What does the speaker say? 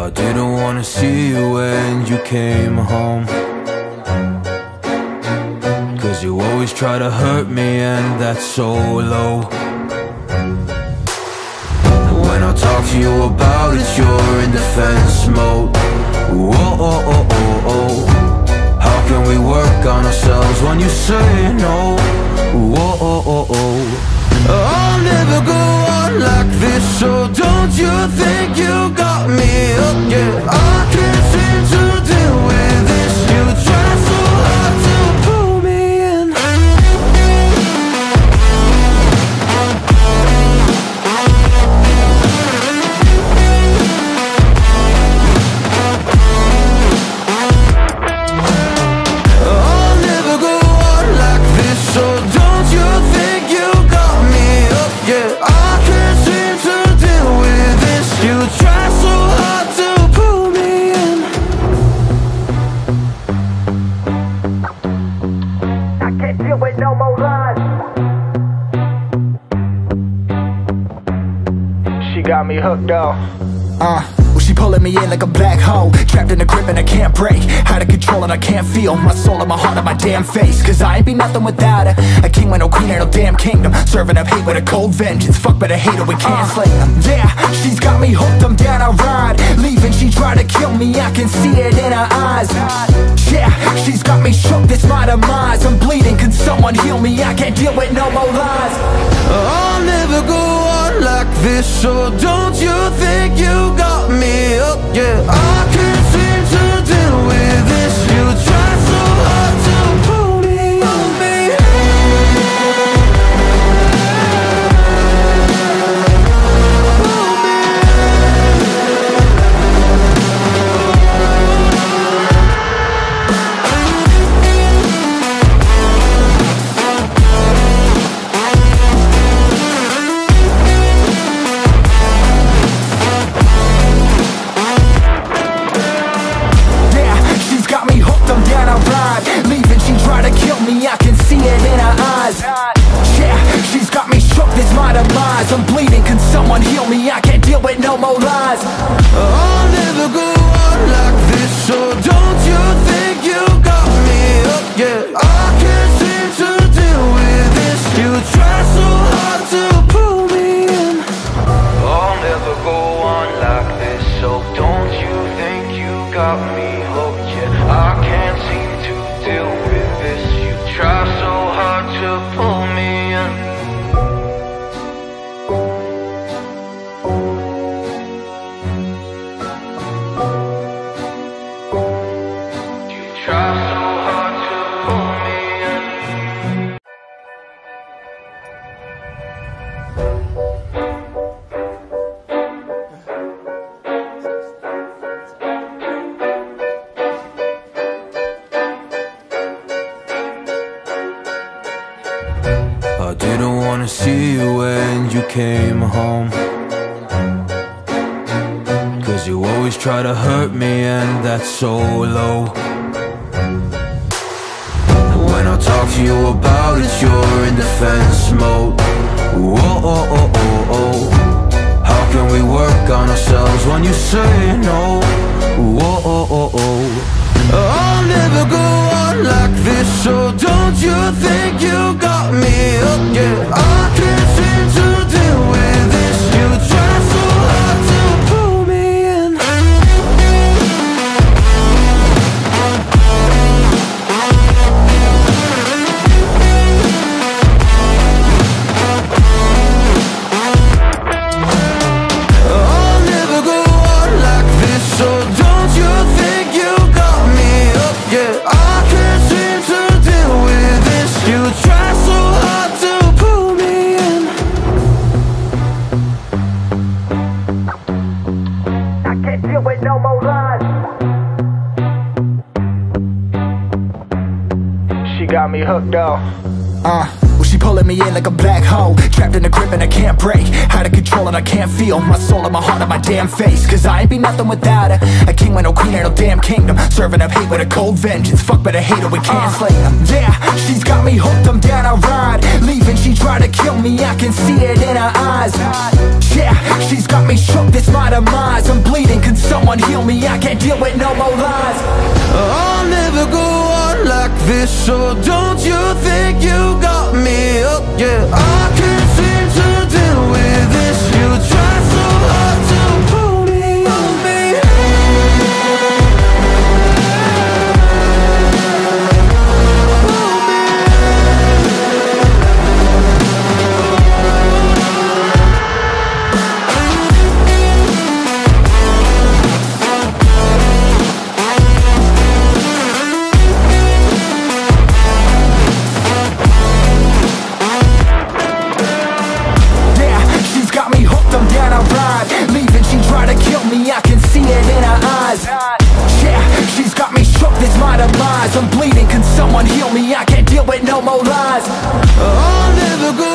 I didn't wanna see you when you came home, 'cause you always try to hurt me, and that's so low. When I talk to you about it, you're in defense mode. Whoa, oh, oh, oh, oh. How can we work on ourselves when you say no? Whoa, oh, oh, oh. I'll never go on like this, so don't you think you got me up? Yeah, I can't seem to deal with this. You try so hard to pull me in. I'll never go on like this, so don't you think you got me up? Yeah, I can't seem to deal with this. You try so hard to pull me in. I can't deal with no more lies. She got me hooked up. Well, she pulling me in like a black hole, trapped in a grip and I can't break. Out of control and I can't feel my soul and my heart on my damn face. 'Cause I ain't be nothing without her. A king with no queen and no damn kingdom, serving up hate with a cold vengeance. Fuck, but I hate her, we can't slay them. Yeah, she's got me hooked, I'm down, I ride. Leaving, she tried to kill me, I can see it in her eyes. Yeah, she's got me shook, this my demise. I'm bleeding, can someone heal me? I can't deal with no more lies. I'll never go on like this, so don't you think you got me up? Yeah, I can't seem to deal with this. You try so hard to pull me on me. I can see it in her eyes. Yeah, she's got me shook, this my demise. I'm bleeding, can someone heal me? I can't deal with no more lies. I'll never go on like this, so don't you think you got me up? Yeah, I can't seem to deal with this. You try so hard to pull me in. I'll never go on like this, so don't you think you got me hooked? Yeah, I can't seem to deal with this. You try so hard to pull me in. You try so hard to pull me in. I didn't wanna see you when you came home, 'cause you always try to hurt me, and that's so low. When I talk to you about it, you're in defense mode. Whoa, oh, oh, oh, oh. How can we work on ourselves when you say no? Whoa, oh, oh, oh. I'll never go on like this, so don't you think you got me up? Yeah, I can't seem to deal with this. You try so hard to pull me in. I'll never go on like this, so don't you think you got me up? Yeah, I can't seem to deal with this. You try so hard to pull me in. I can't deal with no more lies. She got me hooked up. Well, she pulling me in like a black hole, trapped in a grip and I can't break. Out of control and I can't feel my soul and my heart on my damn face. 'Cause I ain't be nothing without her. A king with no queen and no damn kingdom, serving up hate with a cold vengeance. Fuck, but I hate her, we can't slay them. Yeah, she's got me hooked, I'm down, I ride. Leaving, she tried to kill me, I can see it in her eyes. Yeah, she's got me shook, this my demise. I'm bleeding, can someone heal me? I can't deal with no more lies. I'll never go on like this, so don't you think you got me up, yeah. I can't seem to deal with this. You try so hard to pull me on me. I'm bleeding, can someone heal me? I can't deal with no more lies. I'll never go